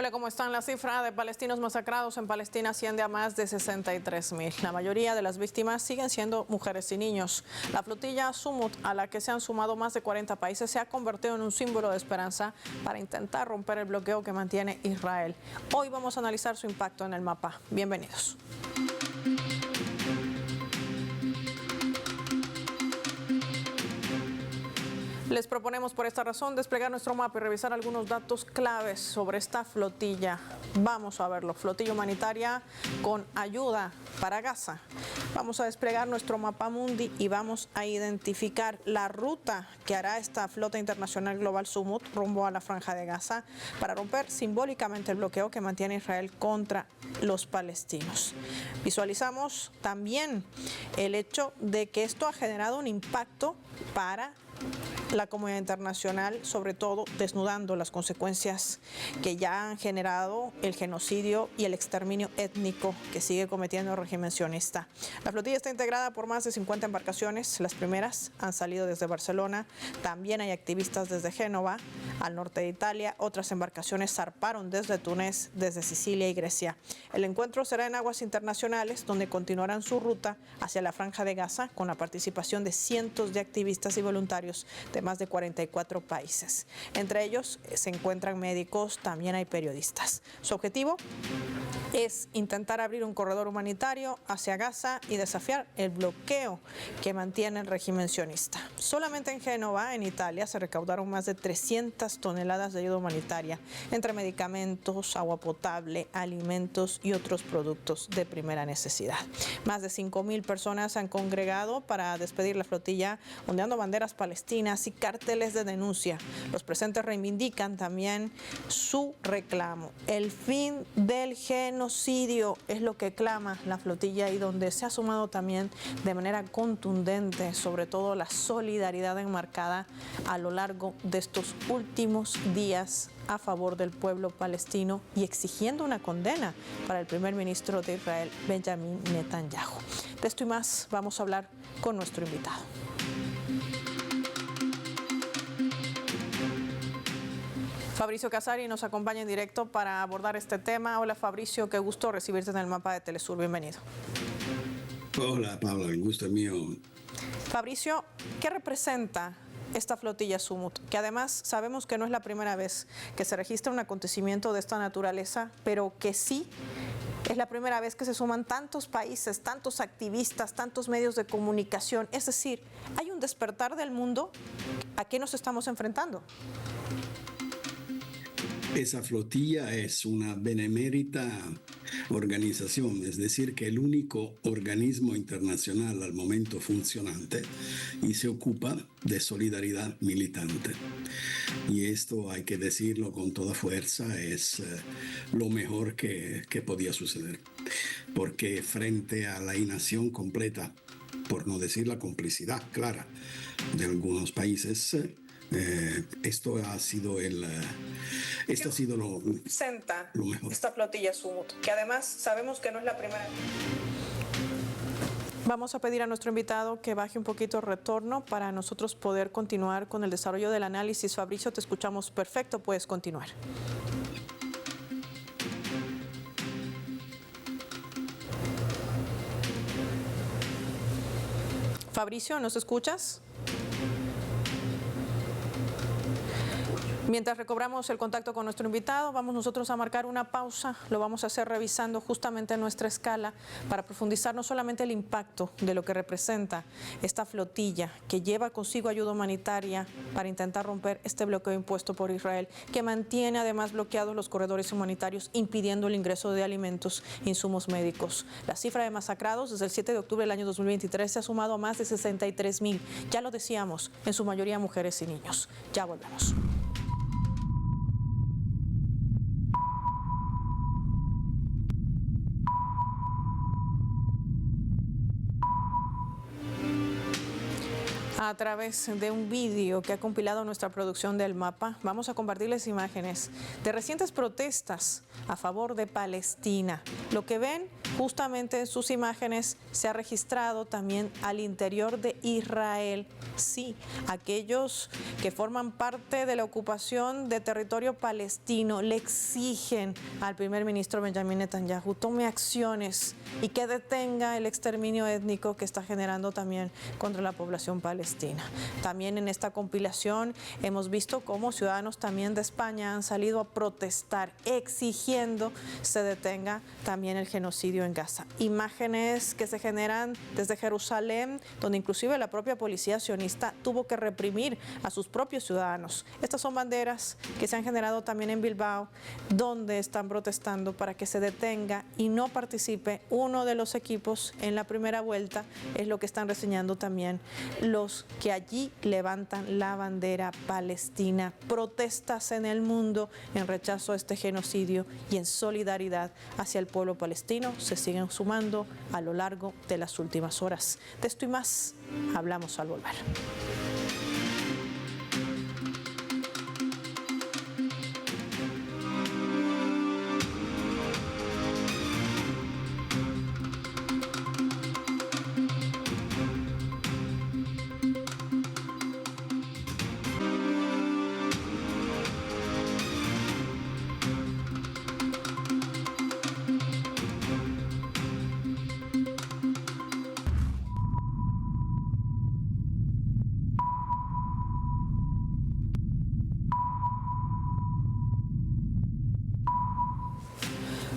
Hola, ¿cómo están? La cifra de palestinos masacrados en Palestina asciende a más de 63,000. La mayoría de las víctimas siguen siendo mujeres y niños. La flotilla Sumut, a la que se han sumado más de 40 países, se ha convertido en un símbolo de esperanza para intentar romper el bloqueo que mantiene Israel. Hoy vamos a analizar su impacto en el mapa. Bienvenidos. Les proponemos por esta razón desplegar nuestro mapa y revisar algunos datos claves sobre esta flotilla. Vamos a verlo. Flotilla humanitaria con ayuda para Gaza. Vamos a desplegar nuestro mapa mundi y vamos a identificar la ruta que hará esta flota internacional global Sumut rumbo a la Franja de Gaza para romper simbólicamente el bloqueo que mantiene Israel contra los palestinos. Visualizamos también el hecho de que esto ha generado un impacto para la comunidad internacional, sobre todo desnudando las consecuencias que ya han generado el genocidio y el exterminio étnico que sigue cometiendo el régimen sionista. La flotilla está integrada por más de 50 embarcaciones. Las primeras han salido desde Barcelona. También hay activistas desde Génova, al norte de Italia. Otras embarcaciones zarparon desde Túnez, desde Sicilia y Grecia. El encuentro será en aguas internacionales, donde continuarán su ruta hacia la Franja de Gaza con la participación de cientos de activistas y voluntarios de más de 44 países. Entre ellos se encuentran médicos, también hay periodistas. Su objetivo es intentar abrir un corredor humanitario hacia Gaza y desafiar el bloqueo que mantiene el régimen sionista. Solamente en Génova, en Italia, se recaudaron más de 300 toneladas de ayuda humanitaria, entre medicamentos, agua potable, alimentos y otros productos de primera necesidad. Más de 5,000 personas se han congregado para despedir la flotilla, ondeando banderas palestinas y carteles de denuncia. Los presentes reivindican también su reclamo. El fin del genocidio es lo que clama la flotilla, y donde se ha sumado también de manera contundente, sobre todo la solidaridad enmarcada a lo largo de estos últimos días a favor del pueblo palestino y exigiendo una condena para el primer ministro de Israel, Benjamin Netanyahu. De esto y más vamos a hablar con nuestro invitado. Fabricio Casari nos acompaña en directo para abordar este tema. Hola Fabricio, qué gusto recibirte en el mapa de Telesur. Bienvenido. Hola Pablo, el gusto es mío. Fabricio, ¿qué representa esta flotilla Sumut? Que además sabemos que no es la primera vez que se registra un acontecimiento de esta naturaleza, pero que sí es la primera vez que se suman tantos países, tantos activistas, tantos medios de comunicación. Es decir, hay un despertar del mundo. ¿A qué nos estamos enfrentando? Esa flotilla es una benemérita organización, es decir, que el único organismo internacional al momento funcionante y se ocupa de solidaridad militante. Y esto, hay que decirlo con toda fuerza, es lo mejor que podía suceder. Porque frente a la inacción completa, por no decir la complicidad clara de algunos países, esto ha sido lo mejor. Esta flotilla Sumut, que además sabemos que no es la primera. Vamos a pedir a nuestro invitado que baje un poquito el retorno para nosotros poder continuar con el desarrollo del análisis. Fabricio, te escuchamos perfecto, puedes continuar. Fabricio, ¿nos escuchas? Mientras recobramos el contacto con nuestro invitado, vamos nosotros a marcar una pausa. Lo vamos a hacer revisando justamente nuestra escala para profundizar no solamente el impacto de lo que representa esta flotilla que lleva consigo ayuda humanitaria para intentar romper este bloqueo impuesto por Israel, que mantiene además bloqueados los corredores humanitarios, impidiendo el ingreso de alimentos e insumos médicos. La cifra de masacrados desde el 7 de octubre del año 2023 se ha sumado a más de 63,000. Ya lo decíamos, en su mayoría mujeres y niños. Ya volvemos. A través de un vídeo que ha compilado nuestra producción del Mapa, vamos a compartirles imágenes de recientes protestas a favor de Palestina. Lo que ven justamente en sus imágenes se ha registrado también al interior de Israel. Sí, aquellos que forman parte de la ocupación de territorio palestino le exigen al primer ministro Benjamín Netanyahu tome acciones y que detenga el exterminio étnico que está generando también contra la población palestina. También en esta compilación hemos visto cómo ciudadanos también de España han salido a protestar exigiendo se detenga también el genocidio en Gaza. Imágenes que se generan desde Jerusalén, donde inclusive la propia policía sionista tuvo que reprimir a sus propios ciudadanos. Estas son banderas que se han generado también en Bilbao, donde están protestando para que se detenga y no participe uno de los equipos en la primera vuelta, es lo que están reseñando también los que allí levantan la bandera palestina. Protestas en el mundo en rechazo a este genocidio y en solidaridad hacia el pueblo palestino se siguen sumando a lo largo de las últimas horas. De esto y más hablamos al volver.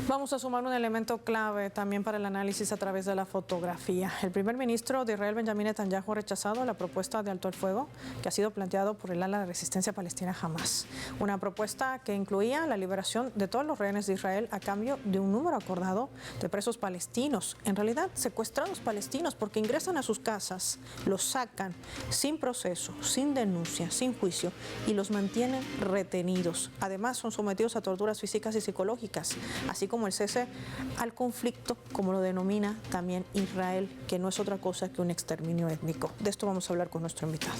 Vamos a sumar un elemento clave también para el análisis a través de la fotografía. El primer ministro de Israel, Benjamín Netanyahu, ha rechazado la propuesta de alto el fuego que ha sido planteado por el ala de resistencia palestina Hamas. Una propuesta que incluía la liberación de todos los rehenes de Israel a cambio de un número acordado de presos palestinos. En realidad, secuestrados palestinos porque ingresan a sus casas, los sacan sin proceso, sin denuncia, sin juicio y los mantienen retenidos. Además, son sometidos a torturas físicas y psicológicas, así como el cese al conflicto, como lo denomina también Israel, que no es otra cosa que un exterminio étnico. De esto vamos a hablar con nuestro invitado.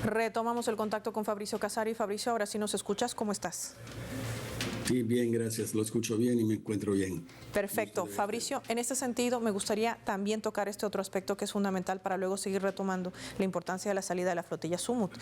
Retomamos el contacto con Fabricio Casari. Fabricio, ahora sí nos escuchas, ¿cómo estás? Sí, bien, gracias. Lo escucho bien y me encuentro bien. Perfecto. Fabricio, en este sentido me gustaría también tocar este otro aspecto que es fundamental para luego seguir retomando la importancia de la salida de la flotilla Sumut.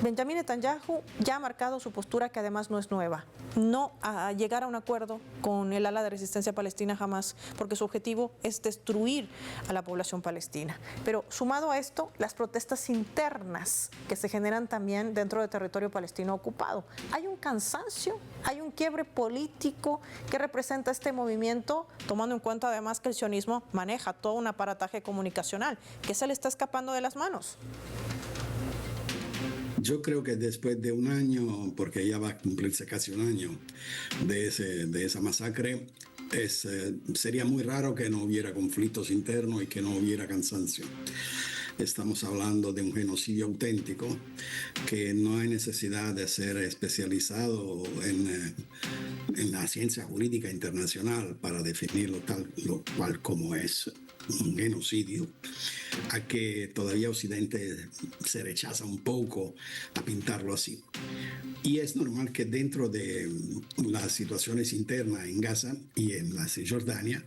Benjamín Netanyahu ya ha marcado su postura, que además no es nueva, no a llegar a un acuerdo con el ala de resistencia palestina Hamas, porque su objetivo es destruir a la población palestina. Pero sumado a esto, las protestas internas que se generan también dentro del territorio palestino ocupado. Hay un cansancio, hay un quiebre político que representa este movimiento, tomando en cuenta además que el sionismo maneja todo un aparataje comunicacional que se le está escapando de las manos. Yo creo que después de un año, porque ya va a cumplirse casi un año de esa masacre, sería muy raro que no hubiera conflictos internos y que no hubiera cansancio. Estamos hablando de un genocidio auténtico que no hay necesidad de ser especializado en la ciencia jurídica internacional para definirlo tal cual como es un genocidio, a que todavía Occidente se rechaza un poco a pintarlo así. Y es normal que dentro de las situaciones internas en Gaza y en la Cisjordania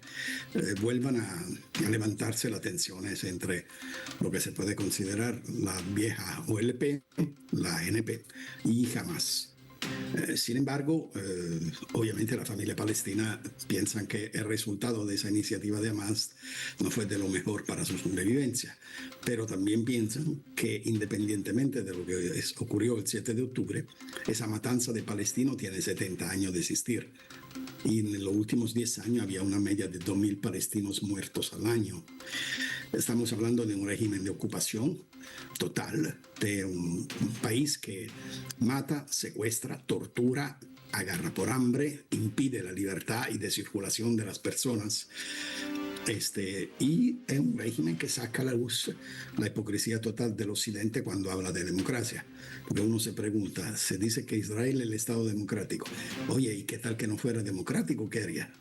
vuelvan a levantarse las tensiones entre lo que se puede considerar la vieja OLP, la NP y Hamas. Sin embargo, obviamente la familia palestina piensa que el resultado de esa iniciativa de Hamas no fue de lo mejor para su sobrevivencia, pero también piensan que independientemente de lo que ocurrió el 7 de octubre, esa matanza de palestinos tiene 70 años de existir. Y en los últimos 10 años había una media de 2.000 palestinos muertos al año. Estamos hablando de un régimen de ocupación total, de un país que mata, secuestra, tortura, agarra por hambre, impide la libertad y de circulación de las personas. Y es un régimen que saca a la luz la hipocresía total del Occidente cuando habla de democracia. Porque uno se pregunta, se dice que Israel es el Estado democrático. Oye, ¿y qué tal que no fuera democrático? ¿Qué haría?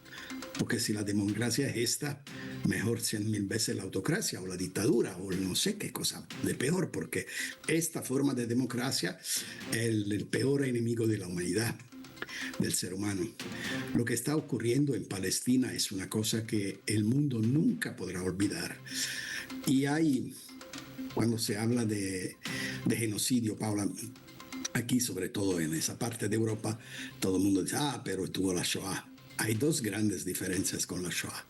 Porque si la democracia es esta, mejor 100.000 veces la autocracia o la dictadura o no sé qué cosa de peor, porque esta forma de democracia es el peor enemigo de la humanidad, del ser humano. Lo que está ocurriendo en Palestina es una cosa que el mundo nunca podrá olvidar. Y hay, cuando se habla de genocidio, Paula, aquí sobre todo en esa parte de Europa, todo el mundo dice, pero estuvo la Shoah. Hay dos grandes diferencias con la Shoah.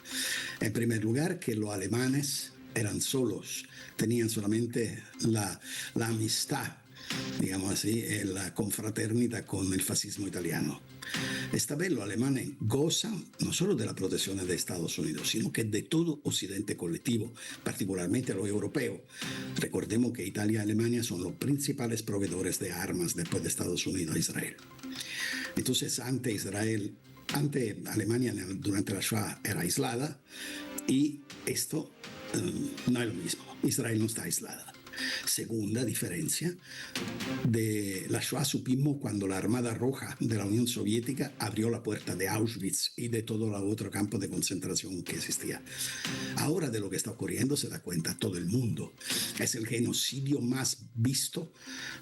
En primer lugar, que los alemanes eran solos, tenían solamente la amistad, digamos así, la confraternidad con el fascismo italiano. Esta vez los alemanes gozan no solo de la protección de Estados Unidos, sino que de todo Occidente colectivo, particularmente los europeos. Recordemos que Italia y Alemania son los principales proveedores de armas después de Estados Unidos e Israel. Entonces, ante Alemania durante la Shoah era aislada y esto no es lo mismo. Israel no está aislada. Segunda diferencia, de la Shoah supimos cuando la Armada Roja de la Unión Soviética abrió la puerta de Auschwitz y de todo el otro campo de concentración que existía. Ahora de lo que está ocurriendo se da cuenta todo el mundo. Es el genocidio más visto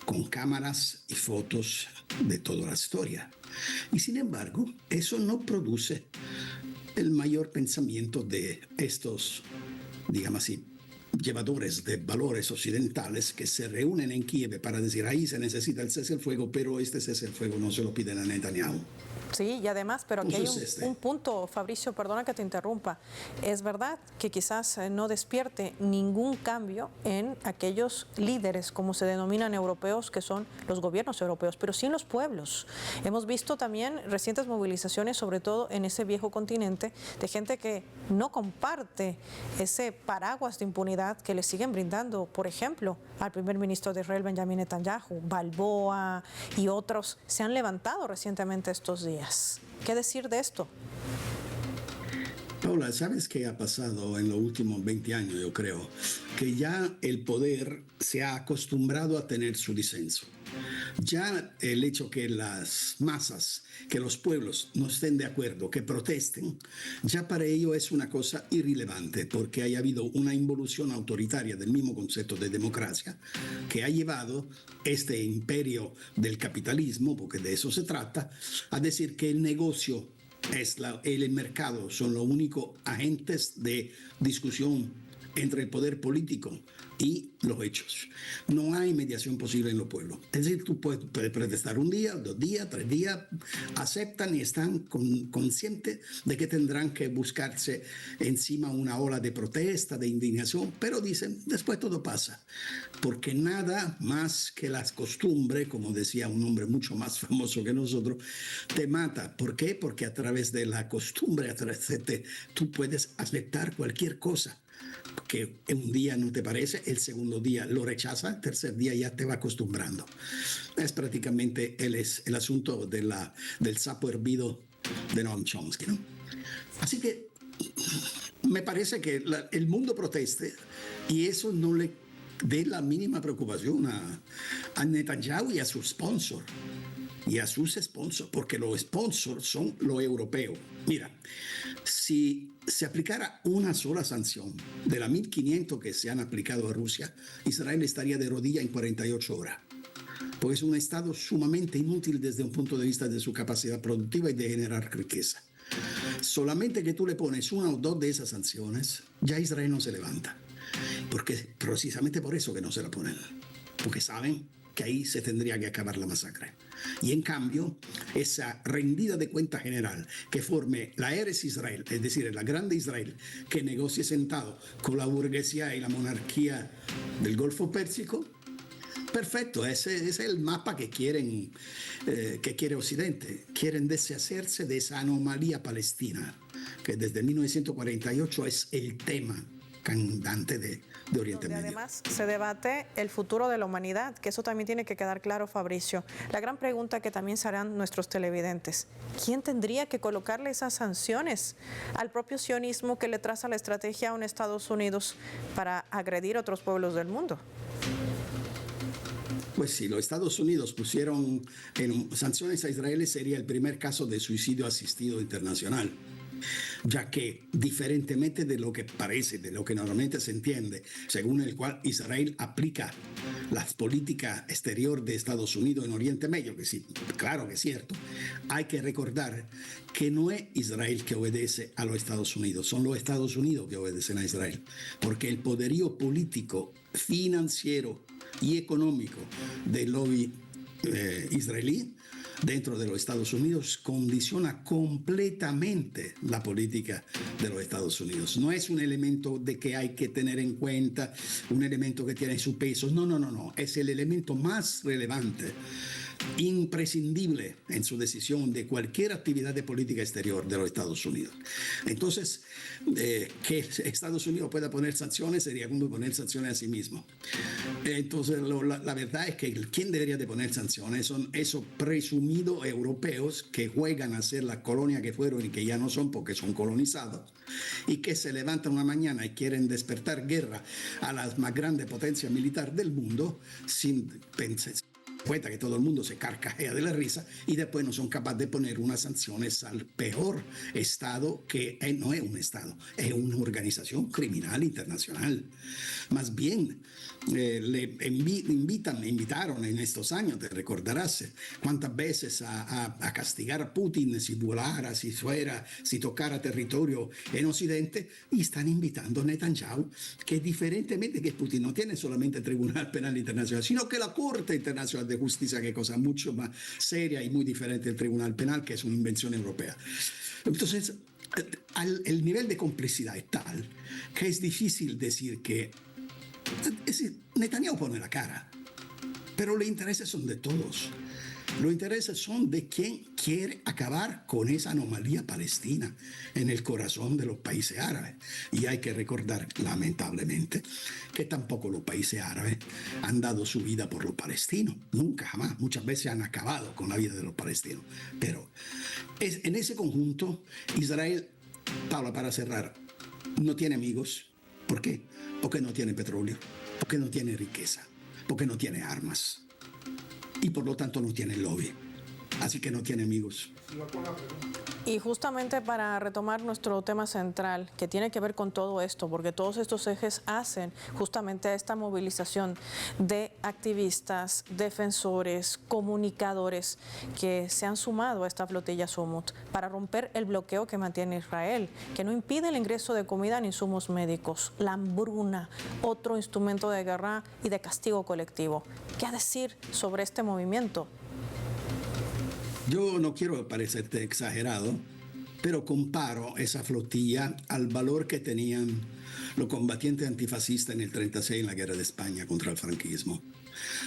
con cámaras y fotos de toda la historia. Y sin embargo, eso no produce el mayor pensamiento de estos, digamos así, llevadores de valores occidentales que se reúnen en Kiev para decir ahí se necesita el cese al fuego, pero este cese al fuego no se lo piden a Netanyahu. Sí, y además, pero aquí hay un punto, Fabricio, perdona que te interrumpa. Es verdad que quizás no despierte ningún cambio en aquellos líderes, como se denominan europeos, que son los gobiernos europeos, pero sí en los pueblos. Hemos visto también recientes movilizaciones, sobre todo en ese viejo continente, de gente que no comparte ese paraguas de impunidad que le siguen brindando, por ejemplo, al primer ministro de Israel, Benjamin Netanyahu, Balboa y otros se han levantado recientemente estos días. ¿Qué decir de esto? Paula, ¿sabes qué ha pasado en los últimos 20 años, yo creo? Que ya el poder se ha acostumbrado a tener su disenso. Ya el hecho que las masas, que los pueblos no estén de acuerdo, que protesten, ya para ello es una cosa irrelevante, porque haya habido una involución autoritaria del mismo concepto de democracia que ha llevado este imperio del capitalismo, porque de eso se trata, a decir que el negocio el mercado son los únicos agentes de discusión entre el poder político y los hechos. No hay mediación posible en los pueblos. Es decir, tú puedes protestar un día, 2 días, 3 días, aceptan y están conscientes de que tendrán que buscarse encima una ola de protesta, de indignación, pero dicen, después todo pasa. Porque nada más que las costumbres, como decía un hombre mucho más famoso que nosotros, te mata. ¿Por qué? Porque a través de la costumbre, tú puedes aceptar cualquier cosa. Que un día no te parece, el segundo día lo rechaza, el tercer día ya te va acostumbrando. Es prácticamente el asunto del sapo hervido de Noam Chomsky, ¿no? Así que me parece que el mundo proteste y eso no le dé la mínima preocupación a Netanyahu y a su sponsor. Y a sus sponsors, porque los sponsors son los europeos. Mira, si se aplicara una sola sanción de las 1.500 que se han aplicado a Rusia, Israel estaría de rodillas en 48 horas. Porque es un Estado sumamente inútil desde un punto de vista de su capacidad productiva y de generar riqueza. Solamente que tú le pones 1 o 2 de esas sanciones, ya Israel no se levanta. Porque precisamente por eso que no se la ponen. Porque saben que ahí se tendría que acabar la masacre. Y en cambio, esa rendida de cuenta general que forme la Eretz Israel, es decir, la grande Israel, que negocie sentado con la burguesía y la monarquía del Golfo Pérsico, perfecto, ese es el mapa que quiere Occidente. Quieren deshacerse de esa anomalía palestina, que desde 1948 es el tema candente de Oriente Medio. Además, se debate el futuro de la humanidad, que eso también tiene que quedar claro, Fabricio. La gran pregunta que también se harán nuestros televidentes, ¿quién tendría que colocarle esas sanciones al propio sionismo que le traza la estrategia a un Estados Unidos para agredir a otros pueblos del mundo? Pues si los Estados Unidos pusieron en sanciones a Israel, sería el primer caso de suicidio asistido internacional. ya que diferentemente de lo que parece, de lo que normalmente se entiende, según el cual Israel aplica las políticas exterior de Estados Unidos en Oriente Medio, que sí, claro que es cierto, hay que recordar que no es Israel que obedece a los Estados Unidos, son los Estados Unidos que obedecen a Israel, porque el poderío político, financiero y económico del lobby israelí dentro de los Estados Unidos condiciona completamente la política de los Estados Unidos. No es un elemento de que hay que tener en cuenta, un elemento que tiene su peso. No, no, no, no. Es el elemento más relevante, imprescindible en su decisión de cualquier actividad de política exterior de los Estados Unidos. Entonces, que Estados Unidos pueda poner sanciones sería como poner sanciones a sí mismo. Entonces, la verdad es que quien debería de poner sanciones son esos presumidos europeos que juegan a ser la colonia que fueron y que ya no son porque son colonizados, y que se levantan una mañana y quieren despertar guerra a las más grandes potencias militares del mundo sin pensar que todo el mundo se carcajea de la risa, y después no son capaces de poner unas sanciones al peor Estado, que no es un Estado, es una organización criminal internacional. Más bien, le invitaron en estos años, te recordarás cuántas veces a castigar a Putin si volara, si fuera, si tocara territorio en Occidente, y están invitando a Netanyahu, que diferentemente que Putin no tiene solamente el Tribunal Penal Internacional, sino que la Corte Internacional de Justicia, que es cosa mucho más seria y muy diferente del Tribunal Penal, que es una invención europea. Entonces, el nivel de complicidad es tal que es difícil decir que Netanyahu pone la cara, pero los intereses son de todos. Los intereses son de quien quiere acabar con esa anomalía palestina en el corazón de los países árabes. Y hay que recordar, lamentablemente, que tampoco los países árabes han dado su vida por los palestinos. Nunca, jamás. Muchas veces han acabado con la vida de los palestinos. Pero en ese conjunto, Israel, Paula, para cerrar, no tiene amigos. ¿Por qué? Porque no tiene petróleo, porque no tiene riqueza, porque no tiene armas. Y por lo tanto no tiene lobby, así que no tiene amigos. Y justamente para retomar nuestro tema central, que tiene que ver con todo esto, porque todos estos ejes hacen justamente esta movilización de activistas, defensores, comunicadores que se han sumado a esta flotilla Sumut para romper el bloqueo que mantiene Israel, que no impide el ingreso de comida ni insumos médicos, la hambruna, otro instrumento de guerra y de castigo colectivo. ¿Qué decir sobre este movimiento? Yo no quiero parecerte exagerado, pero comparo esa flotilla al valor que tenían los combatientes antifascistas en el 36 en la guerra de España contra el franquismo.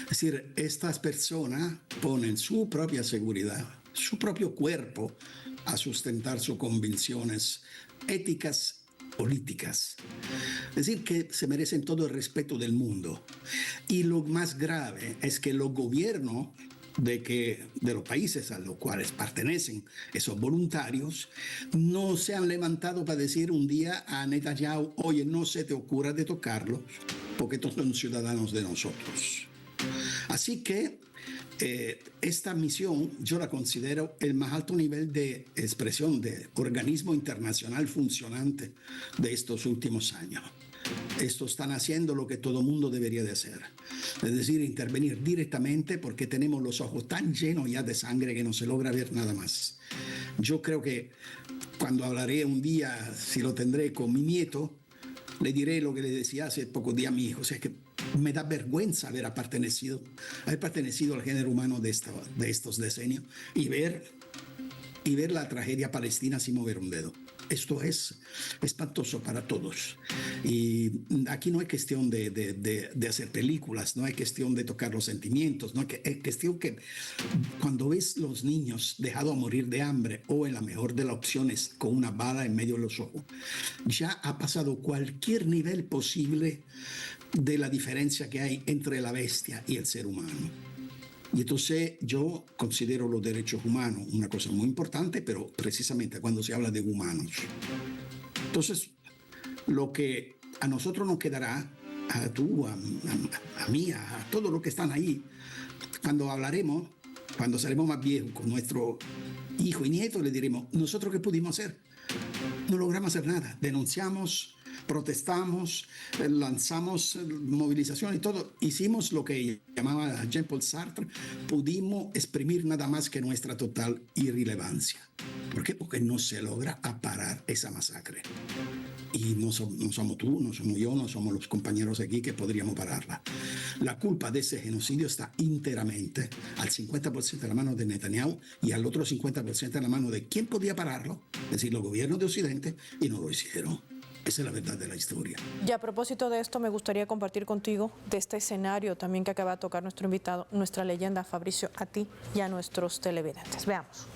Es decir, estas personas ponen su propia seguridad, su propio cuerpo a sustentar sus convicciones éticas, políticas. Es decir, que se merecen todo el respeto del mundo. Y lo más grave es que los gobiernos de los países a los cuales pertenecen esos voluntarios no se han levantado para decir un día a Netanyahu: oye, no se te ocurra de tocarlo porque todos son ciudadanos de nosotros. Así que esta misión yo la considero el más alto nivel de expresión de organismo internacional funcionante de estos últimos años. Estos están haciendo lo que todo mundo debería de hacer, es decir, intervenir directamente, porque tenemos los ojos tan llenos ya de sangre que no se logra ver nada más. Yo creo que cuando hablaré un día, si lo tendré con mi nieto, le diré lo que le decía hace pocos días a mi hijo. O sea, que me da vergüenza haber pertenecido al género humano de estos decenios y ver la tragedia palestina sin mover un dedo. Esto es espantoso para todos. Y aquí no es cuestión de hacer películas, no es cuestión de tocar los sentimientos, no es cuestión que cuando ves los niños dejados a morir de hambre, o en la mejor de las opciones con una bala en medio de los ojos, ya ha pasado cualquier nivel posible de la diferencia que hay entre la bestia y el ser humano. Y entonces yo considero los derechos humanos una cosa muy importante, pero precisamente cuando se habla de humanos. Entonces, lo que a nosotros nos quedará, a tú, a mí, a todos los que están ahí, cuando hablaremos, cuando seremos más viejos con nuestro hijo y nieto, le diremos: ¿nosotros qué pudimos hacer? no logramos hacer nada. Denunciamos, protestamos, lanzamos movilización y todo. Hicimos lo que llamaba Jean-Paul Sartre, pudimos exprimir nada más que nuestra total irrelevancia. ¿Por qué? Porque no se logra parar esa masacre. Y no somos tú, no somos yo, no somos los compañeros aquí que podríamos pararla. La culpa de ese genocidio está enteramente al 50% en la mano de Netanyahu y al otro 50% en la mano de quién podía pararlo, es decir, los gobiernos de Occidente, y no lo hicieron. Esa es la verdad de la historia. Y a propósito de esto, me gustaría compartir contigo de este escenario también que acaba de tocar nuestro invitado, nuestra leyenda, Fabricio, a ti y a nuestros televidentes. Veamos.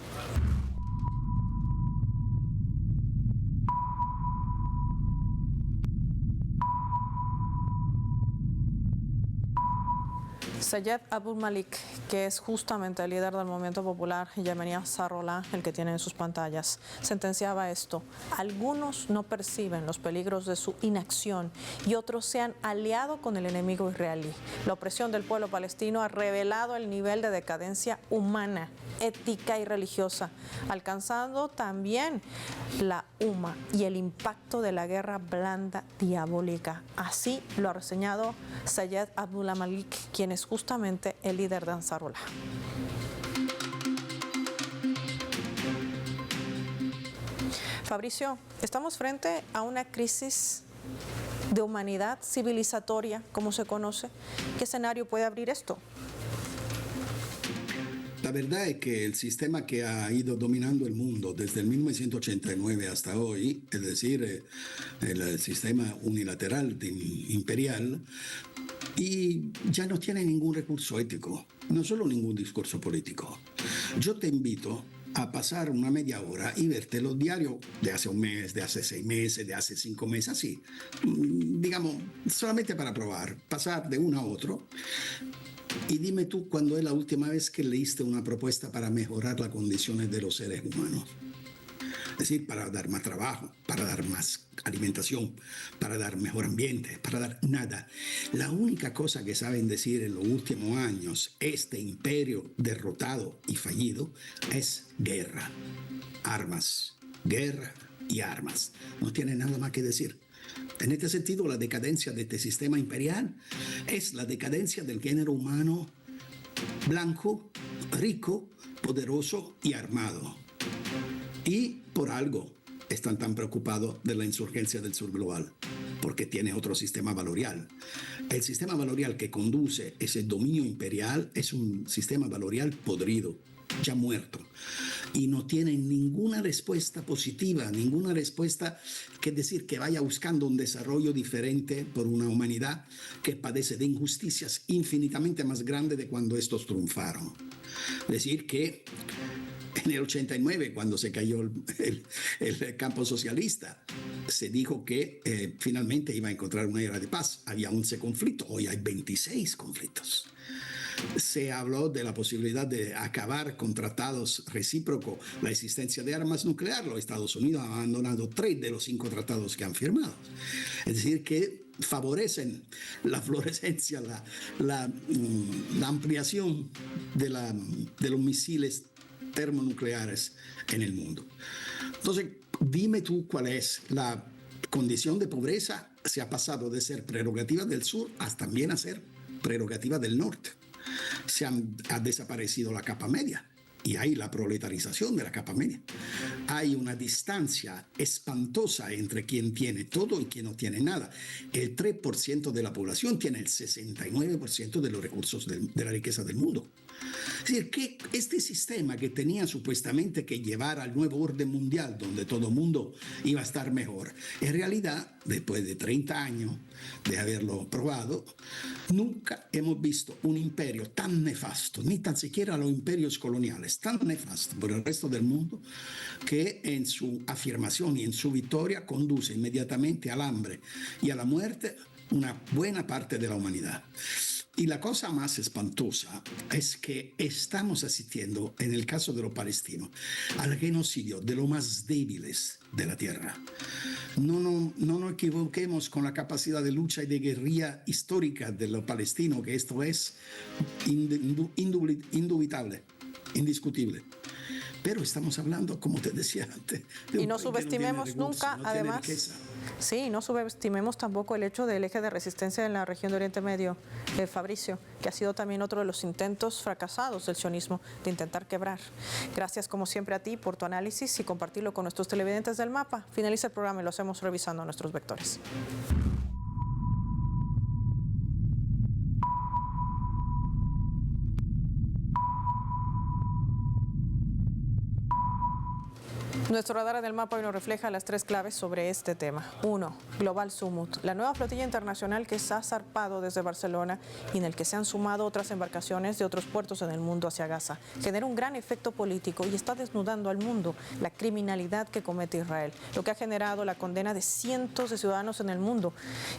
Sayed Abdul Malik, que es justamente el líder del movimiento popular Yemení Ansarullah, el que tiene en sus pantallas, sentenciaba esto: algunos no perciben los peligros de su inacción y otros se han aliado con el enemigo israelí. La opresión del pueblo palestino ha revelado el nivel de decadencia humana, ética y religiosa, alcanzando también la UMA y el impacto de la guerra blanda diabólica. Así lo ha reseñado Sayed Abdul Malik, quien es justamente el líder de Ansarullah. Fabricio, estamos frente a una crisis de humanidad civilizatoria, como se conoce. ¿Qué escenario puede abrir esto? La verdad es que el sistema que ha ido dominando el mundo desde el 1989 hasta hoy, es decir, el sistema unilateral imperial, y ya no tiene ningún recurso ético, no solo ningún discurso político. Yo te invito a pasar una media hora y verte los diarios de hace un mes, de hace 6 meses, de hace 5 meses, así, digamos, solamente para probar, pasar de uno a otro. Y dime tú cuándo es la última vez que leíste una propuesta para mejorar las condiciones de los seres humanos. Es decir, para dar más trabajo, para dar más alimentación, para dar mejor ambiente, para dar nada. La única cosa que saben decir en los últimos años, este imperio derrotado y fallido, es guerra, armas, guerra y armas. No tiene nada más que decir. En este sentido, la decadencia de este sistema imperial es la decadencia del género humano blanco, rico, poderoso y armado. Y por algo están tan preocupados de la insurgencia del sur global, porque tiene otro sistema valorial. El sistema valorial que conduce ese dominio imperial es un sistema valorial podrido, ya muerto, y no tiene ninguna respuesta positiva, ninguna respuesta que decir que vaya buscando un desarrollo diferente por una humanidad que padece de injusticias infinitamente más grandes de cuando estos triunfaron. Es decir, que en el 89, cuando se cayó el campo socialista, se dijo que finalmente iba a encontrar una era de paz. Había 11 conflictos, hoy hay 26 conflictos. Se habló de la posibilidad de acabar con tratados recíprocos la existencia de armas nucleares. Los Estados Unidos han abandonado 3 de los 5 tratados que han firmado. Es decir, que favorecen la fluorescencia, la ampliación de los misiles termonucleares en el mundo. Entonces, dime tú cuál es la condición de pobreza. Se ha pasado de ser prerrogativa del sur hasta también a ser prerrogativa del norte. Ha desaparecido la capa media y hay la proletarización de la capa media. Hay una distancia espantosa entre quien tiene todo y quien no tiene nada. El 3% de la población tiene el 69% de los recursos de la riqueza del mundo. Es decir, que este sistema que tenía supuestamente que llevar al nuevo orden mundial, donde todo el mundo iba a estar mejor, en realidad, después de 30 años de haberlo probado, nunca hemos visto un imperio tan nefasto, ni tan siquiera los imperios coloniales, tan nefasto por el resto del mundo, que en su afirmación y en su victoria conduce inmediatamente al hambre y a la muerte una buena parte de la humanidad. Y la cosa más espantosa es que estamos asistiendo, en el caso de los palestinos, al genocidio de los más débiles de la tierra. No nos equivoquemos con la capacidad de lucha y de guerrilla histórica de los palestinos, que esto es indubitable, indiscutible. Pero estamos hablando, como te decía antes, de y no subestimemos nunca, además, sí, no subestimemos tampoco el hecho del eje de resistencia en la región de Oriente Medio, Fabricio, que ha sido también otro de los intentos fracasados del sionismo de intentar quebrar. Gracias como siempre a ti por tu análisis y compartirlo con nuestros televidentes del Mapa. Finaliza el programa y lo hacemos revisando nuestros vectores. Nuestro radar del mapa hoy nos refleja las 3 claves sobre este tema. 1. Global Summit, la nueva flotilla internacional que se ha zarpado desde Barcelona y en el que se han sumado otras embarcaciones de otros puertos en el mundo hacia Gaza. Genera un gran efecto político y está desnudando al mundo la criminalidad que comete Israel, lo que ha generado la condena de cientos de ciudadanos en el mundo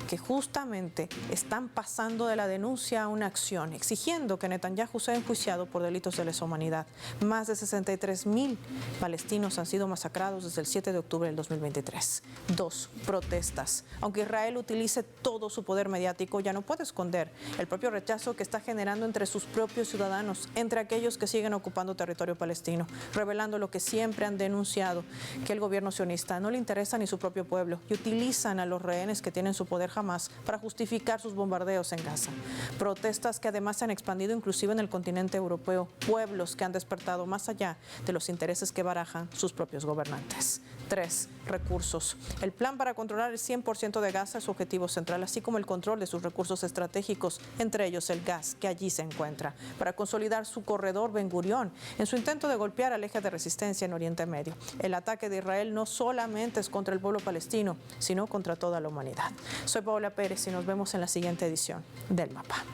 que justamente están pasando de la denuncia a una acción, exigiendo que Netanyahu sea enjuiciado por delitos de lesa humanidad. Más de 63.000 palestinos han sido masacrados desde el 7 de octubre del 2023. 2. Protestas. Aunque Israel utilice todo su poder mediático, ya no puede esconder el propio rechazo que está generando entre sus propios ciudadanos, entre aquellos que siguen ocupando territorio palestino, revelando lo que siempre han denunciado, que el gobierno sionista no le interesa ni su propio pueblo y utilizan a los rehenes que tienen su poder Hamás para justificar sus bombardeos en Gaza. Protestas que además se han expandido inclusive en el continente europeo, pueblos que han despertado más allá de los intereses que barajan sus propios gobernantes. 3. Recursos. El plan para controlar el 100% de Gaza es su objetivo central, así como el control de sus recursos estratégicos, entre ellos el gas, que allí se encuentra, para consolidar su corredor Ben Gurión en su intento de golpear al eje de resistencia en Oriente Medio. El ataque de Israel no solamente es contra el pueblo palestino, sino contra toda la humanidad. Soy Paola Pérez y nos vemos en la siguiente edición del Mapa.